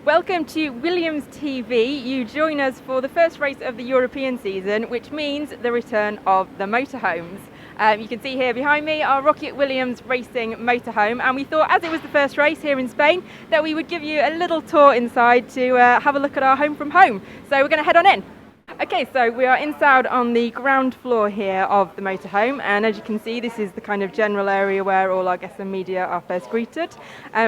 Welcome to Williams TV. You join us for the first race of the European season, which means the return of the motorhomes. You can see here behind me our ROKiT Williams Racing motorhome, and we thought, as it was the first race here in Spain, that we would give you a little tour inside to have a look at our home from home. So we're going to head on in. Okay, so we are inside on the ground floor here of the motorhome, and as you can see, this is the kind of general area where all our guests and media are first greeted.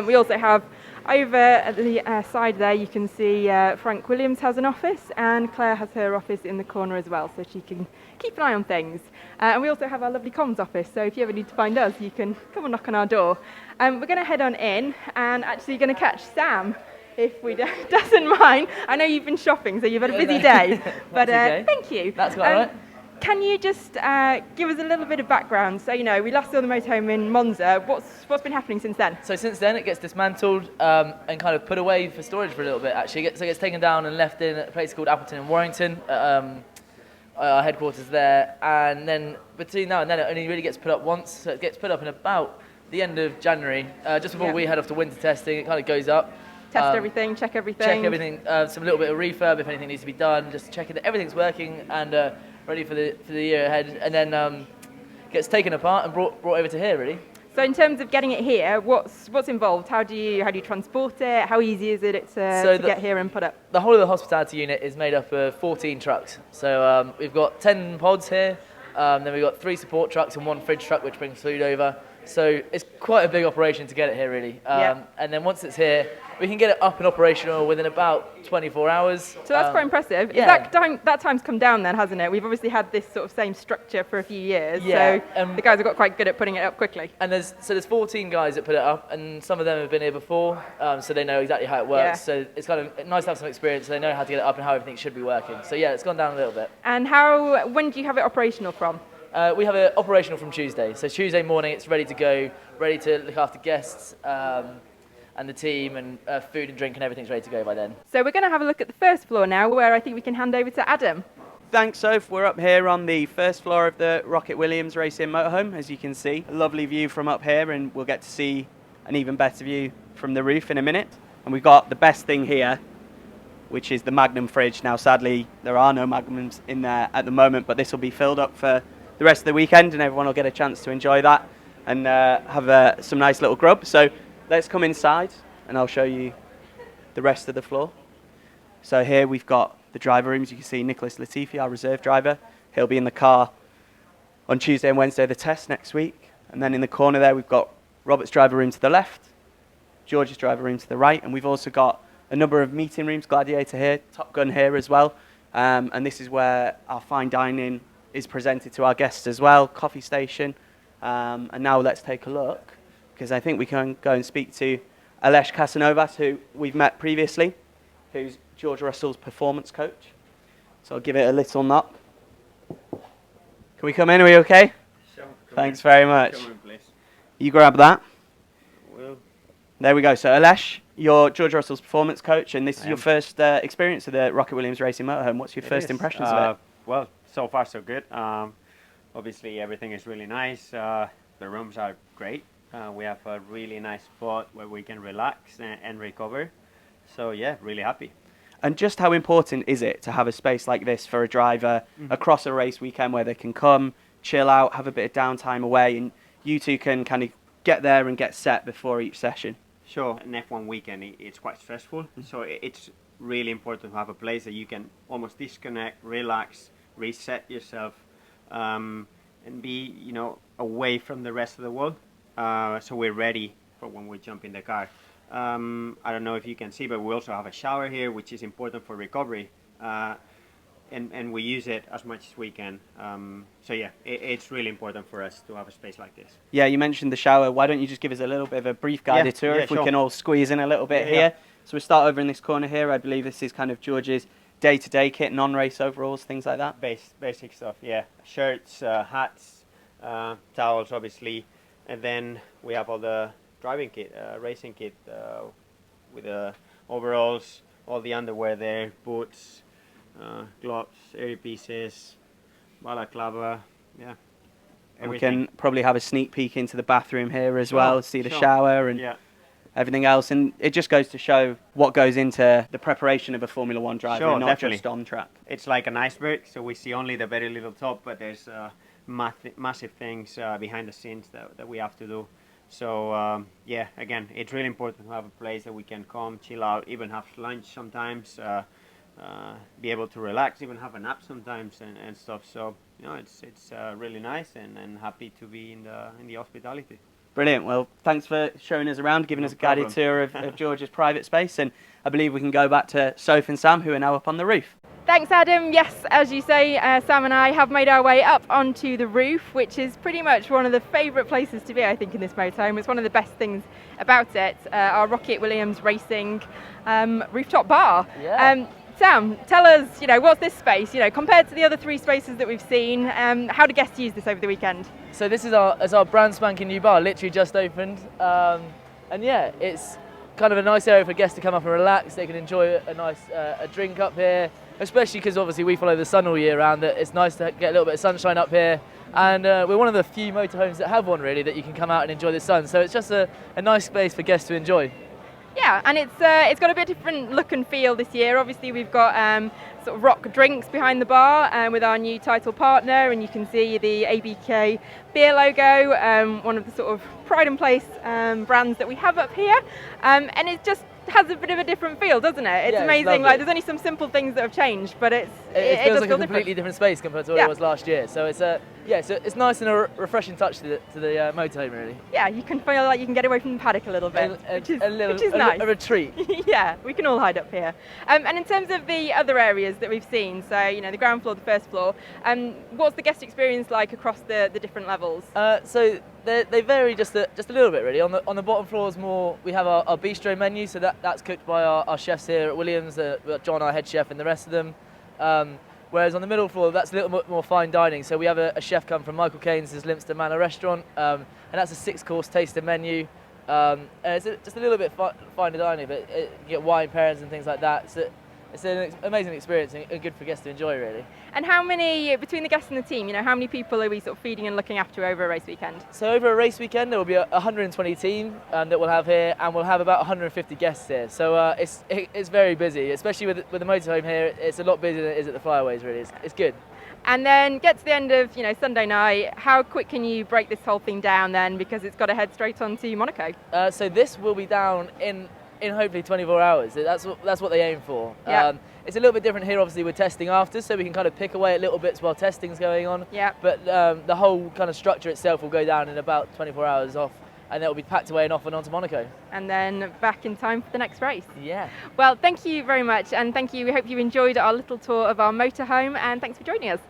We also have over at the side there, you can see Frank Williams has an office, and Claire has her office in the corner as well, so she can keep an eye on things. And we also have our lovely comms office, so if you ever need to find us, you can come and knock on our door. We're going to head on in, and actually going to catch Sam, if we doesn't mind. I know you've been shopping, so you've had a busy day, but okay. Thank you. That's quite all right. Can you just give us a little bit of background? So, we last saw the motorhome in Monza. What's been happening since then? So since then, it gets dismantled and kind of put away for storage for a little bit, actually. So it gets taken down and left in a place called Appleton in Warrington, our headquarters there. And then between now and then, it only really gets put up once. So it gets put up in about the end of January, just before we head off to winter testing. It kind of goes up. Test everything, check everything. Some little bit of refurb if anything needs to be done, just checking that everything's working and ready for the year ahead, and then gets taken apart and brought over to here, really. So in terms of getting it here, what's involved? How do you transport it? How easy is it to get here and put up? The whole of the hospitality unit is made up of 14 trucks. So we've got 10 pods here, then we've got 3 support trucks and 1 fridge truck which brings food over. So it's quite a big operation to get it here, really. And then once it's here, we can get it up and operational within about 24 hours. So that's quite impressive. Yeah. That time's come down then, hasn't it? We've obviously had this sort of same structure for a few years. Yeah. So the guys have got quite good at putting it up quickly. And there's 14 guys that put it up, and some of them have been here before, so they know exactly how it works. Yeah. So it's kind of nice to have some experience, so they know how to get it up and how everything should be working. So yeah, it's gone down a little bit. And when do you have it operational from? We have it operational from Tuesday. So Tuesday morning, it's ready to go, ready to look after guests and the team, and food and drink and everything's ready to go by then. So we're going to have a look at the first floor now, where I think we can hand over to Adam. Thanks, Soph. We're up here on the first floor of the ROKiT Williams Racing motorhome, as you can see. A lovely view from up here, and we'll get to see an even better view from the roof in a minute. And we've got the best thing here, which is the Magnum fridge. Now, sadly, there are no Magnums in there at the moment, but this will be filled up for the rest of the weekend, and everyone will get a chance to enjoy that and have some nice little grub. So let's come inside and I'll show you the rest of the floor. So here we've got the driver rooms. You can see Nicholas Latifi, our reserve driver. He'll be in the car on Tuesday and Wednesday, the test next week. And then in the corner there, we've got Robert's driver room to the left, George's driver room to the right, and we've also got a number of meeting rooms, Gladiator here, Top Gun here as well. And this is where our fine dining is presented to our guests as well, coffee station. And now let's take a look, because I think we can go and speak to Alesh Casanovas, who we've met previously, who's George Russell's performance coach. So I'll give it a little knock. Can we come in? Are we okay? Sure. Thanks very much. Come in, please. You grab that. Well, There we go. So Alesh, you're George Russell's performance coach, and this is your first experience of the ROKiT Williams Racing motorhome. What's your first impressions of it? Well, so far so good. Obviously, everything is really nice. The rooms are great. We have a really nice spot where we can relax and recover. So yeah, really happy. And just how important is it to have a space like this for a driver across a race weekend where they can come, chill out, have a bit of downtime away, and you two can kind of get there and get set before each session? Sure. An F1 weekend, it's quite stressful. So it's really important to have a place that you can almost disconnect, relax, reset yourself, and be, away from the rest of the world. So we're ready for when we jump in the car. I don't know if you can see, but we also have a shower here, which is important for recovery. And we use it as much as we can. So yeah, it's really important for us to have a space like this. Yeah, you mentioned the shower. Why don't you just give us a little bit of a brief guided tour, if we can all squeeze in a little bit here. So we start over in this corner here. I believe this is kind of George's day-to-day kit, non-race overalls, things like that. Basic stuff, yeah. Shirts, hats, towels, obviously. And then we have all the driving kit, racing kit, with the overalls, all the underwear there, boots, gloves, earpieces, balaclava, yeah. And we can probably have a sneak peek into the bathroom here as well, see the shower, and everything else, and it just goes to show what goes into the preparation of a Formula One driver, Sure, and not definitely. just on track. It's like an iceberg, so we see only the very little top, but there's massive things behind the scenes that we have to do. So yeah, again, it's really important to have a place that we can come, chill out, even have lunch sometimes, be able to relax, even have a nap sometimes and stuff. So it's really nice, and happy to be in the hospitality. Brilliant. Well, thanks for showing us around, giving us a guided problem. tour of George's private space, and I believe we can go back to Soph and Sam, who are now up on the roof. Thanks, Adam. Yes, as you say, Sam and I have made our way up onto the roof, which is pretty much one of the favourite places to be, I think, in this motorhome. It's one of the best things about it, our ROKiT Williams Racing rooftop bar. Yeah. Sam, tell us, what's this space? Compared to the other 3 spaces that we've seen, how do guests use this over the weekend? So this is our brand spanking new bar, literally just opened, and yeah, it's kind of a nice area for guests to come up and relax. They can enjoy a nice a drink up here, especially because obviously we follow the sun all year round. It's nice to get a little bit of sunshine up here, and we're one of the few motorhomes that have one really that you can come out and enjoy the sun. So it's just a nice space for guests to enjoy. Yeah, and it's got a bit different look and feel this year. Obviously, we've got sort of rock drinks behind the bar with our new title partner, and you can see the ABK beer logo, one of the sort of pride and place brands that we have up here, and it just has a bit of a different feel, doesn't it? It's Yeah, amazing. it's Like, there's only some simple things that have changed, but it feels does like feel a completely different space compared to what Yeah. it was last year. So it's so it's nice and a refreshing touch to the motorhome really. Yeah, you can feel like you can get away from the paddock a little bit, which is nice. A retreat. Yeah, we can all hide up here. And in terms of the other areas that we've seen, so the ground floor, the first floor, what's the guest experience like across the different levels? So they vary just a little bit really. On the bottom floor is more, we have our bistro menu, so that's cooked by our chefs here at Williams, John, our head chef, and the rest of them. Whereas on the middle floor, that's a little bit more fine dining. So we have a chef come from Michael Caine's Lympstone Manor restaurant, and that's a 6-course taster menu. And it's just a little bit finer dining, but you get wine pairings and things like that. So it's an amazing experience and good for guests to enjoy, really. And how many, between the guests and the team, how many people are we sort of feeding and looking after over a race weekend? So over a race weekend, there will be 120 team that we'll have here, and we'll have about 150 guests here. So it's very busy, especially with the motorhome here. It's a lot busier than it is at the Flyways, really. It's good. And then get to the end of Sunday night. How quick can you break this whole thing down then? Because it's got to head straight on to Monaco. So this will be down in hopefully 24 hours. That's what they aim for. Yeah. It's a little bit different here, obviously, we're testing after, so we can kind of pick away at little bits while testing's going on. Yeah. But the whole kind of structure itself will go down in about 24 hours off, and that will be packed away and off and onto Monaco. And then back in time for the next race. Yeah. Well, thank you very much, and thank you. We hope you enjoyed our little tour of our motorhome, and thanks for joining us.